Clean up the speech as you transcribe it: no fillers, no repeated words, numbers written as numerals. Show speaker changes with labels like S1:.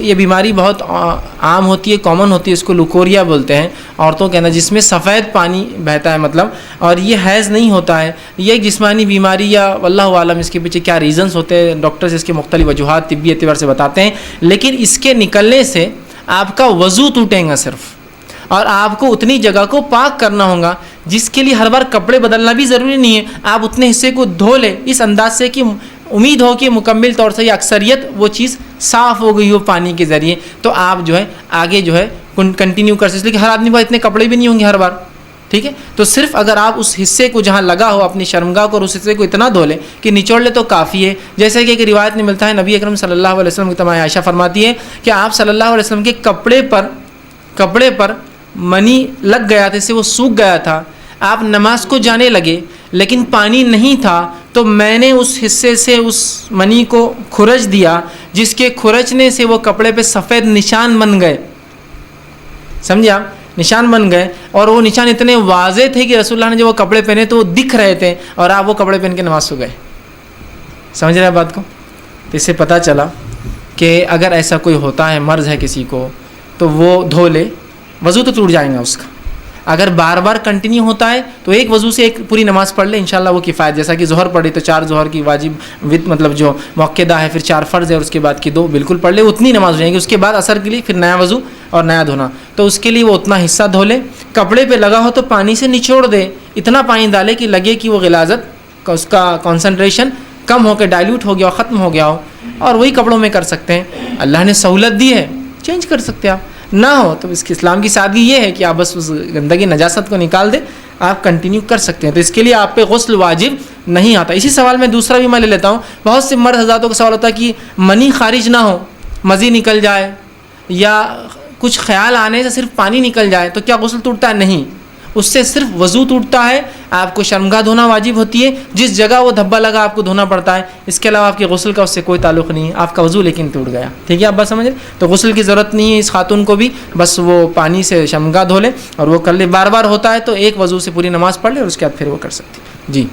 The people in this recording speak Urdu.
S1: یہ بیماری بہت عام ہوتی ہے، کامن ہوتی ہے، اس کو لوکوریا بولتے ہیں عورتوں کے اندر، جس میں سفید پانی بہتا ہے مطلب، اور یہ حیض نہیں ہوتا ہے، یہ ایک جسمانی بیماری یا واللہ عالم اس کے پیچھے کیا ریزنز ہوتے ہیں، ڈاکٹرز اس کے مختلف وجوہات طبی اعتبار سے بتاتے ہیں، لیکن اس کے نکلنے سے آپ کا وضو ٹوٹے گا صرف، اور آپ کو اتنی جگہ کو پاک کرنا ہوگا، جس کے لیے ہر بار کپڑے بدلنا بھی ضروری نہیں ہے، آپ اتنے حصے کو دھو لیں اس انداز سے کہ امید ہو کہ مکمل طور سے یا اکثریت وہ چیز صاف ہو گئی ہو پانی کے ذریعے، تو آپ جو ہے آگے جو ہے کنٹینیو کر سکتے، لیکن ہر آدمی پاس اتنے کپڑے بھی نہیں ہوں گے ہر بار، ٹھیک ہے، تو صرف اگر آپ اس حصے کو جہاں لگا ہو اپنی شرمگاہ کو اور اس حصے کو اتنا دھو لیں کہ نچوڑ لے تو کافی ہے، جیسے کہ ایک روایت میں ملتا ہے نبی اکرم صلی اللہ علیہ وسلم کی تمام عائشہ فرماتی ہے کہ آپ صلی اللہ علیہ وسلم کے کپڑے پر منی لگ گیا تھا، اس سے وہ سوکھ گیا تھا، آپ نماز کو جانے لگے لیکن پانی نہیں تھا، تو میں نے اس حصے سے اس منی کو کھرچ دیا، جس کے کھرچنے سے وہ کپڑے پہ سفید نشان بن گئے، سمجھے آپ، نشان بن گئے، اور وہ نشان اتنے واضح تھے کہ رسول اللہ نے جب وہ کپڑے پہنے تو وہ دکھ رہے تھے، اور آپ وہ کپڑے پہن کے نماز سو گئے، سمجھ رہے ہیں بات کو؟ تو اس سے پتہ چلا کہ اگر ایسا کوئی ہوتا ہے، مرض ہے کسی کو، تو وہ دھو لے، وضو تو ٹوٹ جائے گا اس کا، اگر بار بار کنٹینیو ہوتا ہے تو ایک وضو سے ایک پوری نماز پڑھ لے، انشاءاللہ وہ کفایت، جیسا کہ ظہر پڑھی تو 4 ظہر کی واجب وت مطلب جو مؤکدہ ہے، پھر 4 فرض ہے، اور اس کے بعد کی 2 بالکل پڑھ لے، اتنی نماز ہو جائے گی، اس کے بعد عصر کے لیے پھر نیا وضو اور نیا دھونا، تو اس کے لیے وہ اتنا حصہ دھو لے، کپڑے پہ لگا ہو تو پانی سے نچوڑ دے، اتنا پانی ڈالے کہ لگے کہ وہ غلاظت کا اس کا کنسنٹریشن کم ہو کے ڈائلیوٹ ہو گیا ہو، ختم ہو گیا ہو، اور وہی کپڑوں میں کر سکتے ہیں، اللہ نے سہولت دی ہے، چینج کر سکتے ہیں آپ، نہ ہو تو اس کے اسلام کی سادگی یہ ہے کہ آپ بس اس گندگی نجاست کو نکال دیں، آپ کنٹینیو کر سکتے ہیں، تو اس کے لیے آپ پہ غسل واجب نہیں آتا۔ اسی سوال میں دوسرا بھی میں لے لیتا ہوں، بہت سے مرد حضراتوں کا سوال ہوتا ہے کہ منی خارج نہ ہو، مزی نکل جائے یا کچھ خیال آنے سے صرف پانی نکل جائے تو کیا غسل ٹوٹتا ہے؟ نہیں، اس سے صرف وضو ٹوٹتا ہے، آپ کو شرمگاہ دھونا واجب ہوتی ہے، جس جگہ وہ دھبا لگا آپ کو دھونا پڑتا ہے، اس کے علاوہ آپ کے غسل کا اس سے کوئی تعلق نہیں ہے، آپ کا وضو لیکن ٹوٹ گیا، ٹھیک ہے، آپ بات سمجھ رہے؟ تو غسل کی ضرورت نہیں ہے اس خاتون کو بھی، بس وہ پانی سے شرمگاہ دھو لے اور وہ کر لے، بار بار ہوتا ہے تو ایک وضو سے پوری نماز پڑھ لے اور اس کے بعد پھر وہ کر سکتی ہے۔ جی